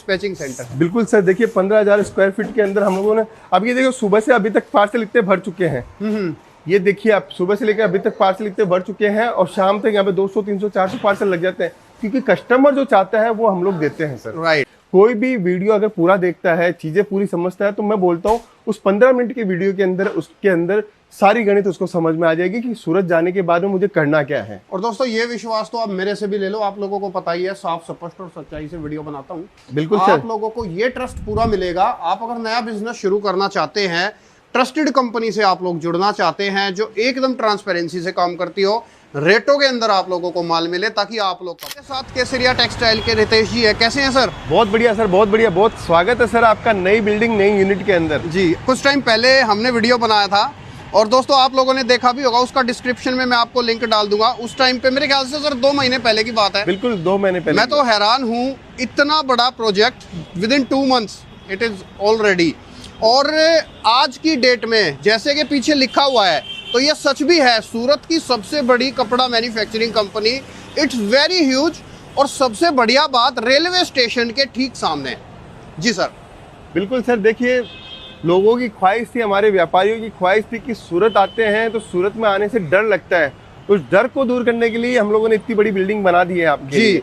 Dispatching centre. बिल्कुल sir, देखिए 15,000 square feet के अंदर हम लोगों ने, अब ये देखो सुबह से अभी तक पार्सल इतने भर चुके हैं। ये देखिए आप, सुबह से लेकर अभी तक पार्सल इतने भर चुके हैं और शाम तक यहाँ पे 200, 300, 400 पार्सल लग जाते हैं, क्योंकि कस्टमर जो चाहता है वो हम लोग देते हैं सर। राइट। कोई भी वीडियो अगर पूरा देखता है, चीजें पूरी समझता है, तो मैं बोलता हूँ उस 15 मिनट की वीडियो के अंदर उसके अंदर सारी गणित उसको समझ में आ जाएगी कि सूरत जाने के बाद में मुझे करना क्या है। और दोस्तों ये विश्वास तो आप मेरे से भी ले लो, आप लोगों को पता ही है, साफ स्पष्ट और सच्चाई से वीडियो बनाता हूँ। बिल्कुल आप सर। लोगों को ये ट्रस्ट पूरा मिलेगा। आप अगर नया बिजनेस शुरू करना चाहते हैं, ट्रस्टेड कंपनी से आप लोग जुड़ना चाहते हैं जो एकदम ट्रांसपेरेंसी से काम करती हो, रेटों के अंदर आप लोगों को माल मिले, ताकि आप लोग के साथ केसरिया टेक्सटाइल के रितेश जी है। कैसे हैं सर? बहुत बढ़िया सर, बहुत बढ़िया, बहुत स्वागत है सर आपका नई बिल्डिंग, नई यूनिट के अंदर। जी, कुछ टाइम पहले हमने वीडियो बनाया था और दोस्तों आप लोगों ने देखा भी होगा, उसका डिस्क्रिप्शन में मैं आपको लिंक डाल दूंगा। उस टाइम पे मेरे ख्याल से सर 2 महीने पहले की बात है। बिल्कुल 2 महीने पहले। मैं तो हैरान हूँ, इतना बड़ा project with in 2 months it is already. और आज की डेट में जैसे कि पीछे लिखा हुआ है, तो ये सच भी है, सूरत की सबसे बड़ी कपड़ा manufacturing company, it's very huge. और सबसे बढ़िया बात, रेलवे स्टेशन के ठीक सामने। जी सर। बिल्कुल सर, देखिए लोगों की ख्वाहिश थी, हमारे व्यापारियों की ख्वाहिश थी कि सूरत आते हैं तो सूरत में आने से डर लगता है, उस डर को दूर करने के लिए हम लोगों ने इतनी बड़ी बिल्डिंग बना दी है आपके लिए।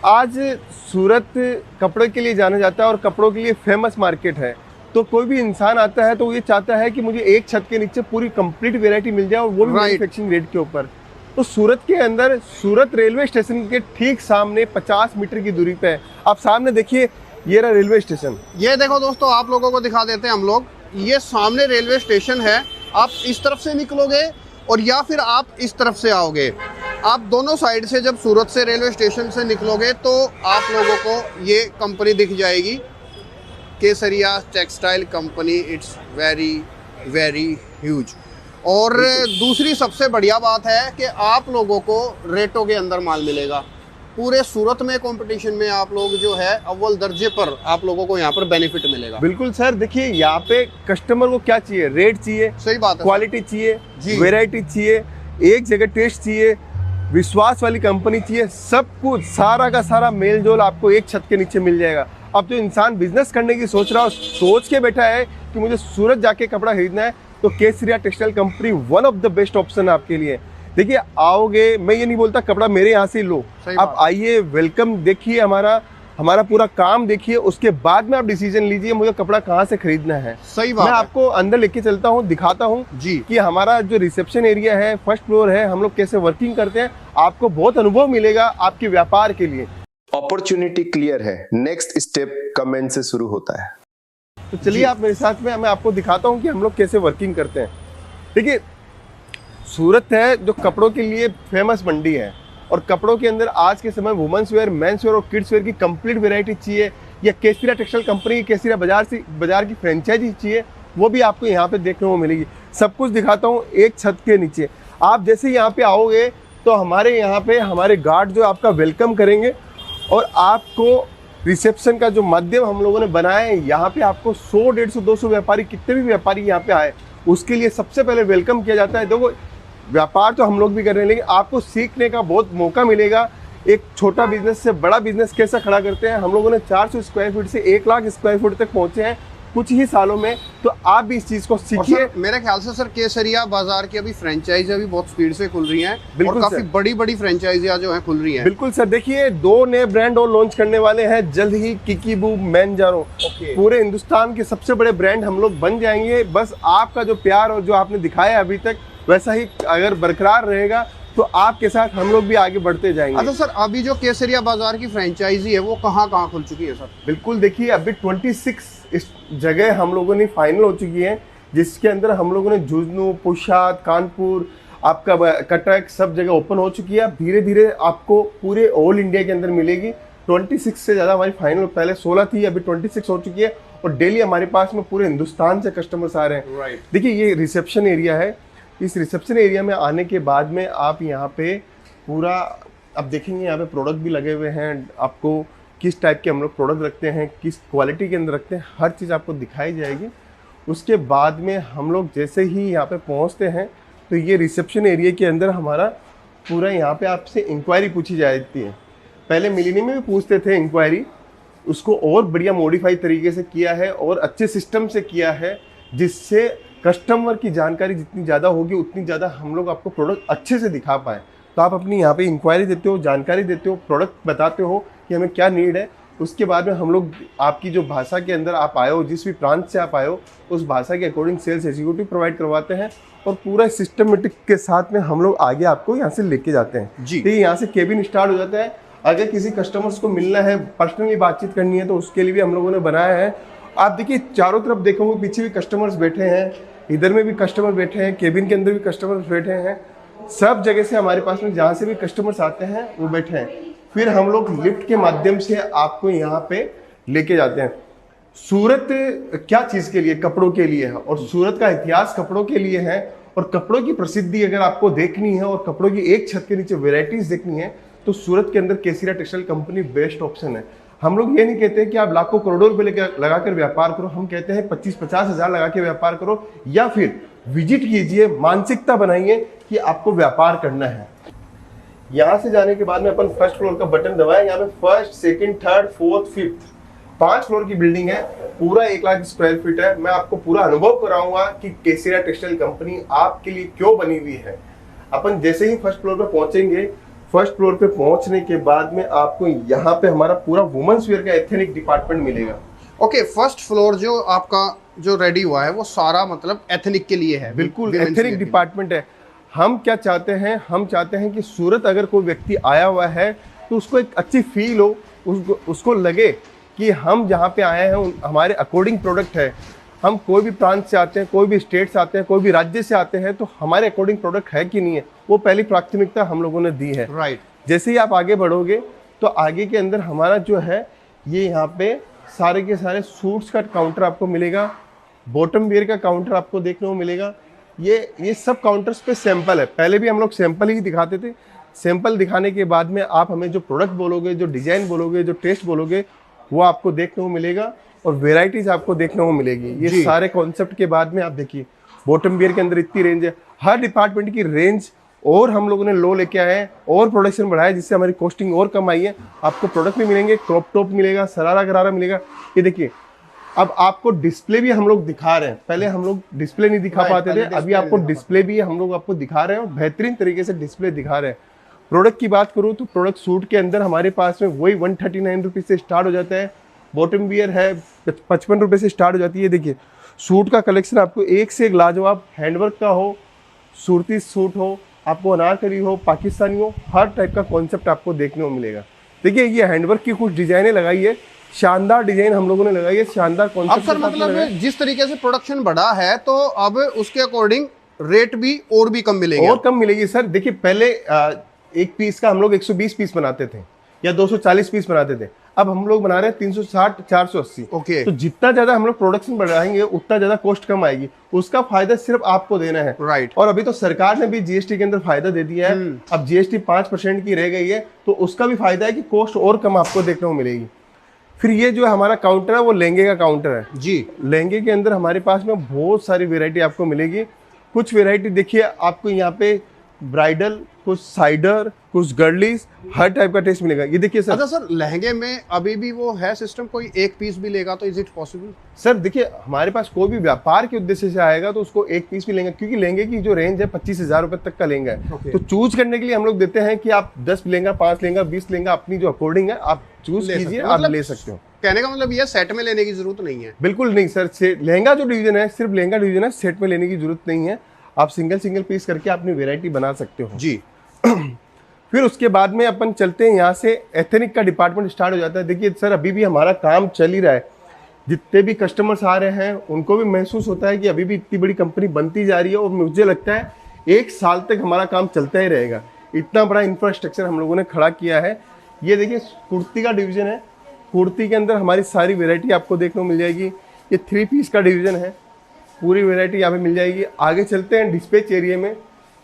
आज सूरत कपड़े के लिए जाना जाता है और कपड़ों के लिए फेमस मार्केट है, तो कोई भी इंसान आता है तो वो ये चाहता है कि मुझे एक छत के नीचे पूरी कंप्लीट वैरायटी मिल जाए और वो भी मैन्युफैक्चरिंग रेट के ऊपर। तो सूरत के अंदर, सूरत रेलवे स्टेशन के ठीक सामने 50 मीटर की दूरी पे है। आप सामने देखिए, ये रहा रेलवे स्टेशन। ये देखो दोस्तों, आप लोगों को दिखा देते हैं हम लोग, ये सामने रेलवे स्टेशन है। आप इस तरफ से निकलोगे और या फिर आप इस तरफ से आओगे, आप दोनों साइड से जब सूरत से रेलवे स्टेशन से निकलोगे तो आप लोगों को ये कंपनी दिख जाएगी, Kesariya textile company. It's very very huge. और दूसरी सबसे बढ़िया बात है कि आप लोगों को रेटों के अंदर माल मिलेगा। पूरे सूरत में कंपटीशन में आप लोग जो है अव्वल दर्जे पर आप लोगों को यहाँ पर बेनिफिट मिलेगा। बिल्कुल सर, देखिए यहाँ पे कस्टमर को क्या चाहिए, रेट चाहिए, सही बात है, क्वालिटी चाहिए, वैरायटी चाहिए, एक जगह टेस्ट चाहिए, विश्वास वाली कंपनी चाहिए, सब कुछ सारा का सारा मेल जोल आपको एक छत के नीचे मिल जाएगा। अब जो इंसान बिजनेस करने की सोच रहा है, सोच के बैठा है कि मुझे सूरत जाके कपड़ा खरीदना है, तो Kesariya textile company one of the best option है आपके लिए। देखिए आओगे, मैं ये नहीं बोलता कपड़ा मेरे यहाँ से लो, आप आइए, वेलकम, देखिए हमारा पूरा काम देखिए, उसके बाद में आप डिसीजन लीजिए मुझे कपड़ा कहाँ से खरीदना है। सही बात। मैं आपको अंदर लेके चलता हूँ, दिखाता हूँ जी कि हमारा जो रिसेप्शन एरिया है, फर्स्ट फ्लोर है, हम लोग कैसे वर्किंग करते हैं, आपको बहुत अनुभव मिलेगा आपके व्यापार के लिए। अपॉर्चुनिटी क्लियर है, नेक्स्ट स्टेप कमेंट से शुरू होता है। तो चलिए आप मेरे साथ में, मैं आपको दिखाता हूँ कि हम लोग कैसे वर्किंग करते हैं। देखिए सूरत है जो कपड़ों के लिए फेमस मंडी है, और कपड़ों के अंदर आज के समय वुमेन्स वेयर, मेंस वेयर और किड्स वेयर की कंप्लीट वैरायटी चाहिए, या केसरिया टेक्सटाइल कंपनी की केसरिया बाजार की फ्रेंचाइजी चाहिए, वो भी आपको यहाँ पे देखने को मिलेगी। सब कुछ दिखाता हूँ एक छत के नीचे। आप जैसे यहाँ पे आओगे तो हमारे यहाँ पे हमारे गार्ड जो आपका वेलकम करेंगे, और आपको रिसेप्शन का जो माध्यम हम लोगों ने बनाया है, यहाँ पे आपको 100, 150, 200 व्यापारी, कितने भी व्यापारी यहाँ पे आए, उसके लिए सबसे पहले वेलकम किया जाता है। देखो व्यापार तो हम लोग भी कर रहे हैं, लेकिन आपको सीखने का बहुत मौका मिलेगा, एक छोटा बिजनेस से बड़ा बिजनेस कैसा खड़ा करते हैं। हम लोगों ने 400 स्क्वायर फीट से 1 लाख स्क्वायर फीट तक पहुंचे हैं कुछ ही सालों में, तो आप भी इस चीज को सीखिए। मेरे ख्याल से सर केसरिया बाजार की अभी फ्रेंचाइजी अभी बहुत स्पीड से खुल रही हैं, और काफी बड़ी बड़ी फ्रेंचाइजियां जो हैं खुल रही हैं। बिल्कुल सर, देखिए 2 नए ब्रांड और लॉन्च करने वाले हैं जल्द ही, किकीबू, मैनजारो। पूरे हिंदुस्तान के सबसे बड़े ब्रांड हम लोग बन जाएंगे। बस आपका जो प्यार और जो आपने दिखाया अभी तक, वैसा ही अगर बरकरार रहेगा तो आपके साथ हम लोग भी आगे बढ़ते जाएंगे। अच्छा सर, अभी जो केसरिया बाजार की फ्रेंचाइजी है वो कहाँ खुल चुकी है सर? बिल्कुल, देखिए अभी 26 इस जगह हम लोगों ने फाइनल हो चुकी है, जिसके अंदर हम लोगों ने झुंझुनू, पुशाद, कानपुर, आपका कटक, सब जगह ओपन हो चुकी है। धीरे धीरे आपको पूरे ऑल इंडिया के अंदर मिलेगी। 26 से ज़्यादा हमारी फाइनल, पहले 16 थी, अभी 26 हो चुकी है, और डेली हमारे पास में पूरे हिंदुस्तान से कस्टमर्स आ रहे हैं। देखिए ये रिसेप्शन एरिया है, इस रिसेप्शन एरिया में आने के बाद में आप यहाँ पे पूरा, अब देखेंगे यहाँ पे प्रोडक्ट भी लगे हुए हैं, आपको किस टाइप के हम लोग प्रोडक्ट रखते हैं, किस क्वालिटी के अंदर रखते हैं, हर चीज़ आपको दिखाई जाएगी। उसके बाद में हम लोग जैसे ही यहाँ पे पहुँचते हैं तो ये रिसेप्शन एरिया के अंदर हमारा पूरा, यहाँ पे आपसे इंक्वायरी पूछी जाती है। पहले मिलेनियम में भी पूछते थे इंक्वायरी, उसको और बढ़िया मॉडिफाई तरीके से किया है और अच्छे सिस्टम से किया है, जिससे कस्टमर की जानकारी जितनी ज़्यादा होगी उतनी ज़्यादा हम लोग आपको प्रोडक्ट अच्छे से दिखा पाएँ। तो आप अपनी यहाँ पे इंक्वायरी देते हो, जानकारी देते हो, प्रोडक्ट बताते हो कि हमें क्या नीड है, उसके बाद में हम लोग आपकी जो भाषा के अंदर आप आए हो, जिस भी प्रांत से आप आए हो, उस भाषा के अकॉर्डिंग सेल्स एग्जीक्यूटिव प्रोवाइड करवाते हैं और पूरा सिस्टमेटिक के साथ में हम लोग आगे आपको यहाँ से लेके जाते हैं जी। तो यहाँ से केबिन स्टार्ट हो जाता है। अगर किसी कस्टमर्स को मिलना है, पर्सनली बातचीत करनी है, तो उसके लिए भी हम लोगों ने बनाया है। आप देखिए चारों तरफ देखोगे, पीछे भी कस्टमर्स बैठे हैं, इधर में भी कस्टमर बैठे हैं, केबिन के अंदर भी कस्टमर्स बैठे हैं, सब जगह से हमारे पास में जहाँ से भी कस्टमर्स आते हैं वो बैठे हैं। फिर हम लोग लिफ्ट के माध्यम से आपको यहाँ पे लेके जाते हैं। सूरत क्या चीज़ के लिए? कपड़ों के लिए है, और सूरत का इतिहास कपड़ों के लिए है। और कपड़ों की प्रसिद्धि अगर आपको देखनी है और कपड़ों की एक छत के नीचे वेराइटीज देखनी है, तो सूरत के अंदर केसरिया टेक्सटाइल कंपनी बेस्ट ऑप्शन है। हम लोग ये नहीं कहते कि आप लाखों करोड़ों रुपए लगाकर व्यापार करो, हम कहते हैं 25-50 हज़ार लगा के व्यापार करो, या फिर विजिट कीजिए, मानसिकता बनाइए कि आपको व्यापार करना है। यहाँ से जाने के बाद में अपन फर्स्ट फ्लोर का बटन दबाएं। यहाँ पे first, second, third, fourth, fifth 5 floor की बिल्डिंग है, पूरा 1 लाख स्क्वायर फीट है। मैं आपको पूरा अनुभव कराऊंगा कि केसरिया टेक्सटाइल कंपनी आपके लिए क्यों बनी हुई है। अपन जैसे ही फर्स्ट फ्लोर पे पहुंचेंगे, फर्स्ट फ्लोर पे पहुंचने के बाद में आपको यहाँ पे हमारा पूरा वुमेन्स वेयर का एथनिक डिपार्टमेंट मिलेगा। ओके, फर्स्ट फ्लोर जो आपका जो रेडी हुआ है वो सारा मतलब एथनिक के लिए है? बिल्कुल एथनिक डिपार्टमेंट है। हम क्या चाहते हैं, हम चाहते हैं कि सूरत अगर कोई व्यक्ति आया हुआ है तो उसको एक अच्छी फील हो, उसको लगे कि हम जहाँ पे आए हैं हमारे अकॉर्डिंग प्रोडक्ट है। हम कोई भी प्रांत से आते हैं, कोई भी स्टेट से आते हैं, कोई भी राज्य से आते हैं, तो हमारे अकॉर्डिंग प्रोडक्ट है कि नहीं है, वो पहली प्राथमिकता हम लोगों ने दी है। राइट। जैसे ही आप आगे बढ़ोगे तो आगे के अंदर हमारा जो है ये यहाँ पे सारे के सारे सूट्स का काउंटर आपको मिलेगा, बॉटम वेयर का काउंटर आपको देखने को मिलेगा। ये सब काउंटर्स पे सैंपल है। पहले भी हम लोग सैंपल ही दिखाते थे। सैंपल दिखाने के बाद में आप हमें जो प्रोडक्ट बोलोगे, जो डिजाइन बोलोगे, जो टेस्ट बोलोगे, वो आपको देखने को मिलेगा और वेराइटीज आपको देखने को मिलेगी। ये सारे कॉन्सेप्ट के बाद में आप देखिए बॉटम वियर के अंदर इतनी रेंज है, हर डिपार्टमेंट की रेंज और हम लोगों ने लो लेके आए हैं और प्रोडक्शन बढ़ाया, जिससे हमारी कॉस्टिंग और कम आई है। आपको प्रोडक्ट भी मिलेंगे, क्रॉप टॉप मिलेगा, सरारा गरारा मिलेगा। ये देखिए अब आपको डिस्प्ले भी हम लोग दिखा रहे हैं। पहले हम लोग डिस्प्ले नहीं दिखा पाते थे, अभी आपको डिस्प्ले भी हम लोग आपको दिखा रहे हैं और बेहतरीन तरीके से डिस्प्ले दिखा रहे हैं। प्रोडक्ट की बात करूँ तो प्रोडक्ट सूट के अंदर हमारे पास में वही 139 रुपीज़ से स्टार्ट हो जाता है। बॉटम वियर है 55 रुपये से स्टार्ट हो जाती है। देखिए सूट का कलेक्शन आपको एक से एक लाजवाब, हैंडवर्क का हो, सूरती सूट हो, आपको अनारकली हो, पाकिस्तानी हो, हर टाइप का कॉन्सेप्ट आपको देखने को मिलेगा। देखिए ये हैंडवर्क की कुछ डिजाइनें लगाई है, शानदार डिजाइन हम लोगों ने लगाई है, शानदार कॉन्सेप्ट। अब सर मतलब जिस तरीके से प्रोडक्शन बढ़ा है तो अब उसके अकॉर्डिंग रेट भी और भी कम मिलेगी। और कम मिलेगी सर। देखिए पहले एक पीस का हम लोग 120 पीस बनाते थे या 240 पीस बनाते थे, अब हम लोग बना रहे हैं 360, 480। ओके। तो जितना ज्यादा हम लोग प्रोडक्शन बढ़ाएंगे उतना ज्यादा कॉस्ट कम आएगी, उसका फायदा सिर्फ आपको देना है। राइट। और अभी तो सरकार ने भी जीएसटी के अंदर फायदा दे दिया है। अब जीएसटी 5% की रह गई है, तो उसका भी फायदा है कि कॉस्ट और कम आपको देखने को मिलेगी। फिर ये जो हमारा काउंटर है वो लहंगे का काउंटर है जी। लहंगे के अंदर हमारे पास में बहुत सारी वेरायटी आपको मिलेगी। कुछ वेरायटी देखिए आपको यहाँ पे ब्राइडल, कुछ साइडर, कुछ गर्लिस, हर टाइप का टेस्ट मिलेगा। ये देखिए सर। अच्छा सर, लहंगे में अभी भी वो है सिस्टम, कोई एक पीस भी लेगा तो इज इट पॉसिबल? सर देखिए हमारे पास कोई भी व्यापार के उद्देश्य से आएगा तो उसको एक पीस भी लेंगे, क्योंकि लहंगे की जो रेंज है 25,000 रुपए तक का लहंगा है। Okay. तो चूज करने के लिए हम लोग देते हैं कि आप 10 लेंगे, 5 लेंगे, 20 लेंगे, अपनी जो अकॉर्डिंग है आप चूज कीजिए, आप ले सकते हो। कहने का मतलब ये सेट में लेने की जरूरत नहीं है? बिल्कुल नहीं सर। लहंगा जो डिवीजन है सिर्फ लहंगा डिवीजन है, सेट में लेने की जरूरत नहीं है। आप सिंगल पीस करके अपनी वेरायटी बना सकते हो जी। फिर उसके बाद में अपन चलते हैं यहाँ से, एथनिक का डिपार्टमेंट स्टार्ट हो जाता है। देखिए सर अभी भी हमारा काम चल ही रहा है, जितने भी कस्टमर्स आ रहे हैं उनको भी महसूस होता है कि अभी भी इतनी बड़ी कंपनी बनती जा रही है, और मुझे लगता है 1 साल तक हमारा काम चलता ही रहेगा। इतना बड़ा इंफ्रास्ट्रक्चर हम लोगों ने खड़ा किया है। ये देखिए कुर्ती का डिवीजन है, कुर्ती के अंदर हमारी सारी वेरायटी आपको देखने को मिल जाएगी। ये 3 पीस का डिवीजन है, पूरी वेरायटी यहाँ पे मिल जाएगी। आगे चलते हैं डिस्पैच एरिया में,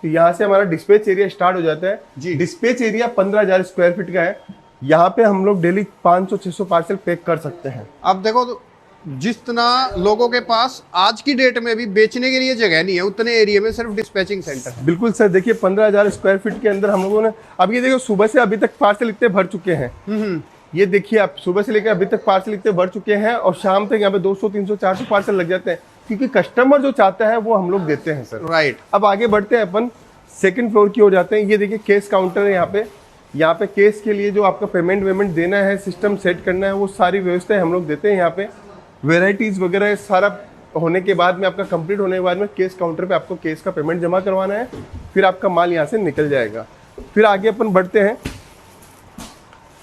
तो यहाँ से हमारा डिस्पैच एरिया स्टार्ट हो जाता है जी। डिस्पैच एरिया 15,000 स्क्वायर फीट का है। यहाँ पे हम लोग डेली 500-600 पार्सल पैक कर सकते हैं। अब देखो तो जितना लोगों के पास आज की डेट में भी बेचने के लिए जगह नहीं है, उतने एरिया में सिर्फ डिस्पैचिंग सेंटर है। बिल्कुल सर। देखिए 15,000 स्क्वायर फीट के अंदर हम लोगों ने, अब ये देखो सुबह से अभी तक पार्सल इतने भर चुके हैं। ये देखिए आप सुबह से लेकर अभी तक पार्सल इतने बढ़ चुके हैं और शाम तक यहाँ पे 200 300 400 पार्सल लग जाते हैं, क्योंकि कस्टमर जो चाहता है वो हम लोग देते हैं सर। राइट। अब आगे बढ़ते हैं अपन सेकंड फ्लोर की ओर जाते हैं। ये देखिए केस काउंटर है यहाँ पे केस के लिए जो आपका पेमेंट वेमेंट देना है, सिस्टम सेट करना है, वो सारी व्यवस्थाएं हम लोग देते हैं यहाँ पे। वेराइटीज़ वगैरह सारा होने के बाद में, आपका कंप्लीट होने के बाद में केस काउंटर पे आपको केस का पेमेंट जमा करवाना है, फिर आपका माल यहाँ से निकल जाएगा। फिर आगे अपन बढ़ते हैं,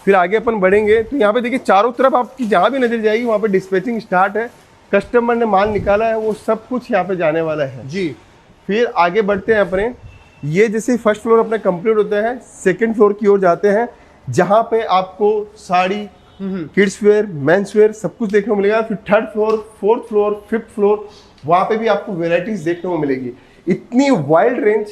फिर आगे अपन बढ़ेंगे तो यहाँ पे देखिए चारों तरफ आपकी जहाँ भी नजर जाएगी वहाँ पे डिस्पैचिंग स्टार्ट है, कस्टमर ने माल निकाला है वो सब कुछ यहाँ पे जाने वाला है जी। फिर आगे बढ़ते हैं अपने, ये जैसे फर्स्ट फ्लोर अपना कंप्लीट होता है, सेकंड फ्लोर की ओर जाते हैं, जहाँ पे आपको sari, kids where, men's wear सब कुछ देखने को मिलेगा। फिर third floor, fourth floor, fifth floor, वहाँ पे भी आपको वेराइटीज देखने को मिलेगी। इतनी वाइल्ड रेंज,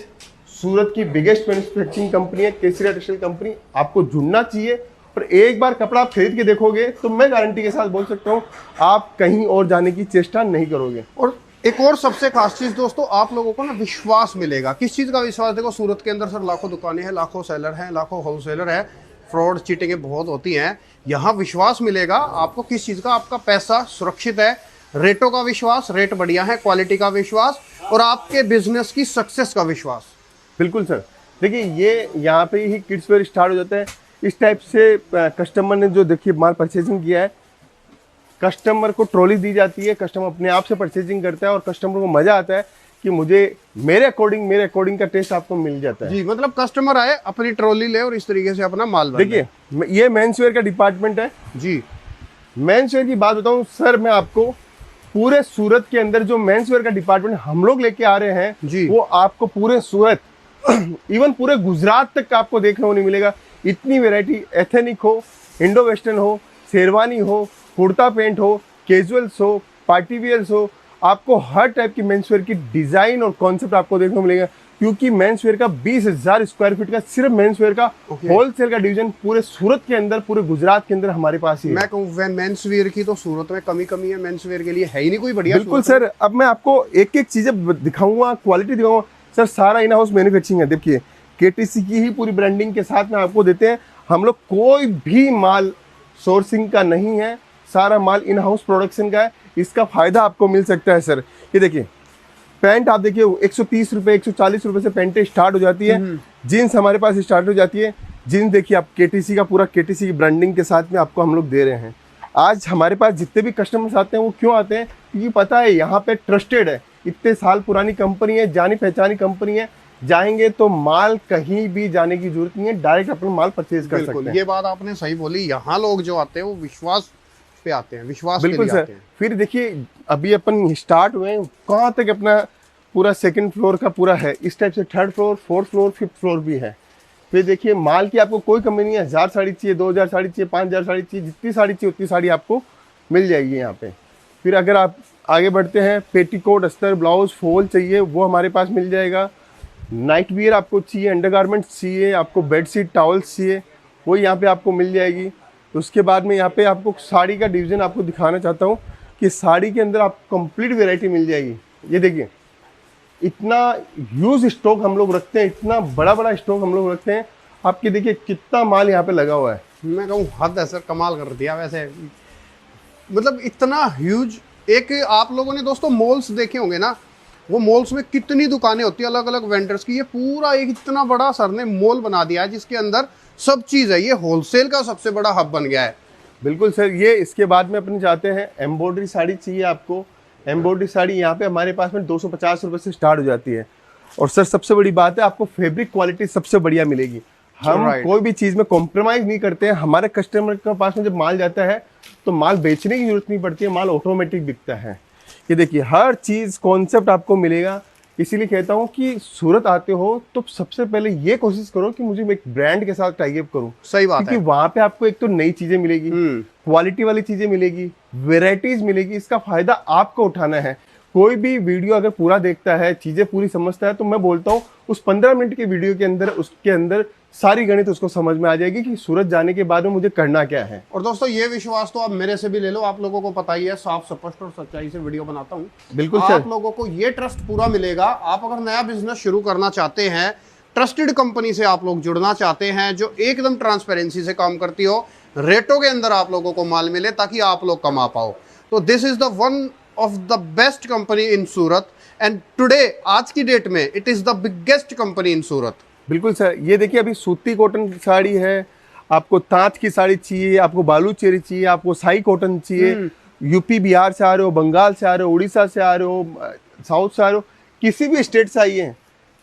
सूरत की बिगेस्ट मैन्युफैक्चरिंग कंपनी है केसरिया टेक्सटाइल कंपनी, आपको जुड़ना चाहिए। और एक बार कपड़ा आप खरीद के देखोगे तो मैं गारंटी के साथ बोल सकता हूँ आप कहीं और जाने की चेष्टा नहीं करोगे। और एक और सबसे खास चीज दोस्तों, आप लोगों को ना विश्वास मिलेगा। किस चीज का विश्वास? देखो सूरत के अंदर सर लाखों दुकानें हैं, लाखों सेलर हैं, लाखों होलसेलर है, फ्रॉड चीटिंगें बहुत होती हैं। यहाँ विश्वास मिलेगा आपको। किस चीज का? आपका पैसा सुरक्षित है, रेटों का विश्वास, रेट बढ़िया है, क्वालिटी का विश्वास, और आपके बिजनेस की सक्सेस का विश्वास। बिल्कुल सर। देखिए ये यहाँ पे ही किड्स वेयर स्टार्ट हो जाता है। इस टाइप से कस्टमर ने जो देखिए माल परचेजिंग किया है, कस्टमर को ट्रॉली दी जाती है, कस्टमर अपने आप से परचेजिंग करता है और कस्टमर को मजा आता है कि मुझे मेरे अकॉर्डिंग का टेस्ट आपको मिल जाता है। जी, मतलब कस्टमर आए, अपनी ट्रॉली ले और इस तरीके से अपना माल भर ले। देखिए ये मेंस वेयर का डिपार्टमेंट है जी। मेंस वेयर की बात बताऊं सर, मैं आपको पूरे सूरत के अंदर जो मेंस वेयर का डिपार्टमेंट हम लोग लेके आ रहे हैं जी, वो आपको पूरे सूरत इवन पूरे गुजरात तक आपको देखने को नहीं मिलेगा। इतनी वैरायटी, एथेनिक हो, इंडो वेस्टर्न हो, शेरवानी हो, कुर्ता पैंट हो, कैजुअल्स हो, पार्टी वियर्स हो, आपको हर टाइप की मेंस वेयर की डिजाइन और कॉन्सेप्ट आपको देखने को मिलेगा। क्योंकि मेंस वेयर का 20,000 स्क्वायर फीट का सिर्फ मेंस वेयर का होलसेल का डिवीजन पूरे सूरत के अंदर, पूरे गुजरात के अंदर हमारे पास ही है। मैं कहूँ मेंस वेयर की तो सूरत में कमी है, मेंस वेयर के लिए है ही नहीं कोई बढ़िया। बिल्कुल सर। अब मैं आपको एक एक चीजें दिखाऊंगा, क्वालिटी दिखाऊंगा सर। सारा इन हाउस मैन्युफैक्चरिंग है। देखिए केटीसी की ही पूरी ब्रांडिंग के साथ में आपको देते हैं हम लोग। कोई भी माल सोर्सिंग का नहीं है, सारा माल इन हाउस प्रोडक्शन का है। इसका फायदा आपको मिल सकता है सर। ये देखिए पैंट आप देखिए 130 रुपये 140 रुपये से पैंटें स्टार्ट हो जाती है। जीन्स हमारे पास स्टार्ट हो जाती है। जीन्स देखिए आप केटीसी का पूरा केटीसी की ब्रांडिंग के साथ में आपको हम लोग दे रहे हैं। आज हमारे पास जितने भी कस्टमर्स आते हैं वो क्यों आते हैं? क्योंकि पता है यहाँ पे ट्रस्टेड है, इतने साल पुरानी कंपनी है, जानी पहचानी कंपनी है। जाएंगे तो माल कहीं भी जाने की जरूरत नहीं है, डायरेक्ट अपना माल परचेज कर सकते हैं। ये बात आपने सही बोली। यहाँ लोग जो आते हैं वो विश्वास पे आते हैं, विश्वास बिल्कुल के लिए सर। आते हैं। फिर देखिए अभी अपन स्टार्ट हुए कहाँ तक, अपना पूरा सेकंड फ्लोर का पूरा है। इस टाइप से third floor, fourth floor, fifth floor भी है। फिर देखिए माल की आपको कोई कमी नहीं है। 1000 साड़ी चाहिए, 2000 साड़ी चाहिए, 5000 साड़ी चाहिए, जितनी साड़ी चाहिए उतनी साड़ी आपको मिल जाएगी यहाँ पे। फिर अगर आप आगे बढ़ते हैं, पेटीकोट, अस्तर, ब्लाउज, फॉल चाहिए वो हमारे पास मिल जाएगा। नाइट वियर आपको चाहिए, अंडरगारमेंट्स चाहिए, आपको बेडशीट, टॉवल्स चाहिए, वो यहाँ पे आपको मिल जाएगी। उसके बाद में यहाँ पे आपको साड़ी का डिवीज़न आपको दिखाना चाहता हूँ कि साड़ी के अंदर आपको कंप्लीट वैरायटी मिल जाएगी। ये देखिए इतना ह्यूज स्टॉक हम लोग रखते हैं, इतना बड़ा बड़ा स्टॉक हम लोग रखते हैं। आपके देखिए कितना माल यहाँ पे लगा हुआ है। मैं कहूँ हद है सर, कमाल कर दिया वैसे। मतलब इतना ह्यूज। एक आप लोगों ने दोस्तों मॉल्स देखे होंगे ना, वो मॉल्स में कितनी दुकानें होती है अलग अलग वेंडर्स की। ये पूरा एक इतना बड़ा सर ने मॉल बना दिया है जिसके अंदर सब चीज़ है। ये होलसेल का सबसे बड़ा हब बन गया है। बिल्कुल सर। ये इसके बाद में अपन जाते हैं, एम्ब्रॉयडरी साड़ी चाहिए आपको। एम्ब्रॉयडरी साड़ी यहाँ पे हमारे पास में 250 रुपये से स्टार्ट हो जाती है। और सर सबसे बड़ी बात है, आपको फैब्रिक क्वालिटी सबसे बढ़िया मिलेगी। हम कोई भी चीज़ में कॉम्प्रोमाइज़ नहीं करते हैं। हमारे कस्टमर के पास में जब माल जाता है तो माल बेचने की जरूरत नहीं पड़ती है, माल ऑटोमेटिक बिकता है। ये देखिए हर चीज़ कॉन्सेप्ट आपको मिलेगा। इसीलिए कहता हूँ कि सूरत आते हो तो सबसे पहले ये कोशिश करो कि मुझे एक ब्रांड के साथ टाई अप करूँ। सही बात है। क्योंकि वहाँ पे आपको एक तो नई चीज़ें मिलेगी, क्वालिटी वाली चीज़ें मिलेगी, वेराइटीज़ मिलेगी। इसका फ़ायदा आपको उठाना है। कोई भी वीडियो अगर पूरा देखता है, चीज़ें पूरी समझता है, तो मैं बोलता हूँ उस 15 मिनट के वीडियो के अंदर उसके अंदर सारी गणित उसको समझ में आ जाएगी कि सूरत जाने के बाद में मुझे करना क्या है। और दोस्तों ये विश्वास तो आप मेरे से भी ले लो, आप लोगों को पता ही है, साफ स्पष्ट और सच्चाई से वीडियो बनाता हूँ। बिल्कुल आप लोगों को ये ट्रस्ट पूरा मिलेगा। आप अगर नया बिजनेस शुरू करना चाहते हैं, ट्रस्टेड कंपनी से आप लोग जुड़ना चाहते हैं जो एकदम ट्रांसपेरेंसी से काम करती हो, रेटों के अंदर आप लोगों को माल मिले ताकि आप लोग कमा पाओ। तो this is the one of the best company in Surat and today आज की डेट में it is the biggest company in Surat. बिल्कुल सर, ये देखिए अभी सूती कॉटन की साड़ी है, आपको तांत की साड़ी चाहिए, आपको बालू चेरी चाहिए, आपको साई कॉटन चाहिए, यूपी बिहार से आ रहे हो, बंगाल से आ रहे हो, उड़ीसा से आ रहे हो, साउथ से आ रहे हो, किसी भी स्टेट से आइए,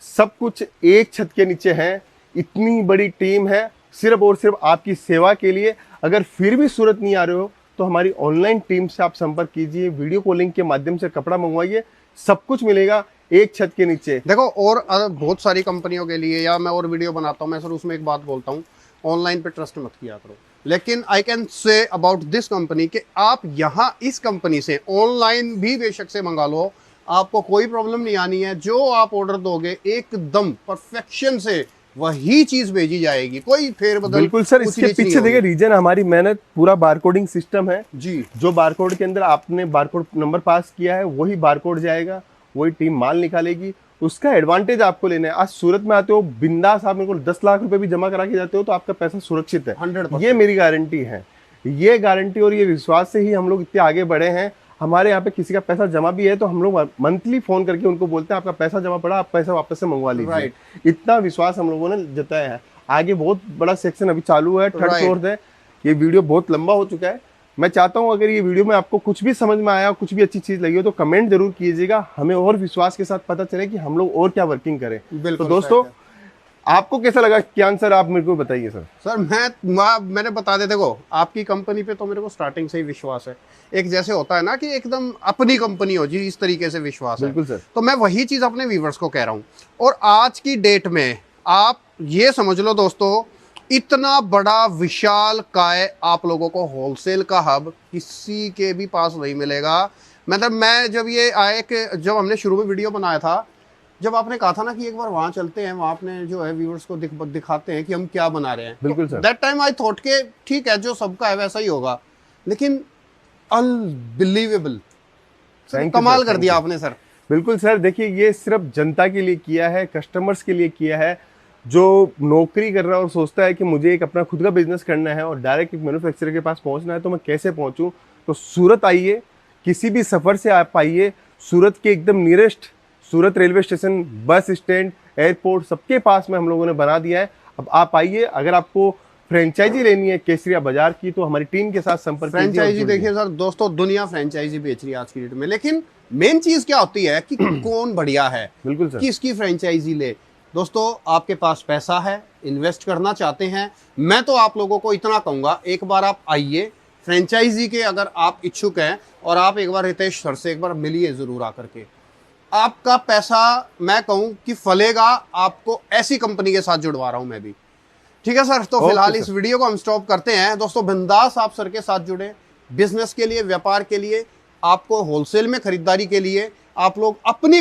सब कुछ एक छत के नीचे है। इतनी बड़ी टीम है सिर्फ और सिर्फ आपकी सेवा के लिए। अगर फिर भी सूरत नहीं आ रहे हो तो हमारी ऑनलाइन टीम से आप संपर्क कीजिए, वीडियो कॉलिंग के माध्यम से कपड़ा मंगवाइए, सब कुछ मिलेगा एक छत के नीचे। देखो और बहुत सारी कंपनियों के लिए या मैं और वीडियो बनाता हूँ, मैं सर उसमें एक बात बोलता हूँ, ऑनलाइन पे ट्रस्ट मत किया करो, लेकिन I can say about this company कि आप यहाँ इस कंपनी से ऑनलाइन भी बेशक से मंगा लो, आपको कोई प्रॉब्लम नहीं आनी है। जो आप ऑर्डर दोगे एकदम परफेक्शन से वही चीज भेजी जाएगी, कोई फेरबदल। बिल्कुल सर, कुछ इसके नीच नहीं पीछे देखिए होगी। रीजन हमारी मेहनत, पूरा बारकोडिंग सिस्टम है जी जो बारकोड के अंदर आपने बारकोड नंबर पास किया है वही बारकोड जाएगा, वही टीम माल निकालेगी, उसका एडवांटेज आपको लेना है। आज सूरत में आते हो बिंदास, आप मेरे को 10 लाख रुपए भी जमा करा के जाते हो तो आपका पैसा सुरक्षित है, 100%। ये मेरी गारंटी है। ये गारंटी और ये विश्वास से ही हम लोग इतने आगे बढ़े हैं। हमारे यहाँ पे किसी का पैसा जमा भी है तो हम लोग मंथली फोन करके उनको बोलते हैं आपका पैसा जमा पड़ा, आप पैसा वापस से मंगवा लीजिए। Right. इतना विश्वास हम लोगों ने जताया है। आगे बहुत बड़ा सेक्शन अभी चालू है, थर्ड Right. फ्लोर है। ये वीडियो बहुत लंबा हो चुका है। मैं चाहता हूं अगर ये वीडियो में आपको कुछ भी समझ में आया, कुछ भी अच्छी चीज लगी हो तो कमेंट जरूर कीजिएगा, हमें और विश्वास के साथ पता चले कि हम लोग और क्या वर्किंग करें। बिल्कुल तो दोस्तों सर। आपको कैसा लगा कियान सर, आप मेरे को बताइए सर। सर मैंने बता दे, देखो आपकी कंपनी पे तो मेरे को स्टार्टिंग से ही विश्वास है। एक जैसे होता है ना कि एकदम अपनी कंपनी हो जी, इस तरीके से विश्वास है। बिल्कुल सर। तो मैं वही चीज अपने व्यूवर्स को कह रहा हूँ। और आज की डेट में आप ये समझ लो दोस्तों, इतना बड़ा विशाल काय आप लोगों को होलसेल का हब किसी के भी पास नहीं मिलेगा। मतलब मैं जब ये आए कि जब हमने शुरू में वीडियो बनाया था, जब आपने कहा था ना कि एक बार वहां चलते हैं, वहां अपने जो है व्यूअर्स को दिखाते हैं कि हम क्या बना रहे हैं, बिल्कुल sir. That time I thought के ठीक है जो सबका है वैसा ही होगा, लेकिन अनबिलीवेबल कमाल कर दिया आपने सर। बिल्कुल सर, देखिए ये सिर्फ जनता के लिए किया है, कस्टमर्स के लिए किया है। जो नौकरी कर रहा है और सोचता है कि मुझे एक अपना खुद का बिजनेस करना है और डायरेक्ट एक मैन्युफैक्चरर के पास पहुंचना है तो मैं कैसे पहुंचूं, तो सूरत आइए, किसी भी सफर से आप आइए, सूरत के एकदम nearest Surat railway station, bus stand, airport सबके पास में हम लोगों ने बना दिया है। अब आप आइए, अगर आपको फ्रेंचाइजी लेनी है केसरिया बाजार की तो हमारी टीम के साथ संपर्क कीजिए। फ्रेंचाइजी देखिए सर दोस्तों, दुनिया फ्रेंचाइजी बेच रही है आज की डेट में, लेकिन मेन चीज क्या होती है कि कौन बढ़िया है, बिल्कुल सर। किसकी फ्रेंचाइजी ले। दोस्तों आपके पास पैसा है, इन्वेस्ट करना चाहते हैं, मैं तो आप लोगों को इतना कहूंगा, एक बार आप आइए फ्रेंचाइजी के, अगर आप इच्छुक हैं, और आप एक बार रितेश सर से एक बार मिलिए जरूर आकर के। आपका पैसा मैं कहूं कि फलेगा, आपको ऐसी कंपनी के साथ जुड़वा रहा हूं मैं भी। ठीक है सर, तो फिलहाल इस वीडियो को हम स्टॉप करते हैं। दोस्तों बिंदास आप सर के साथ जुड़े, बिजनेस के लिए, व्यापार के लिए, आपको होलसेल में खरीदारी के लिए आप लोग अपनी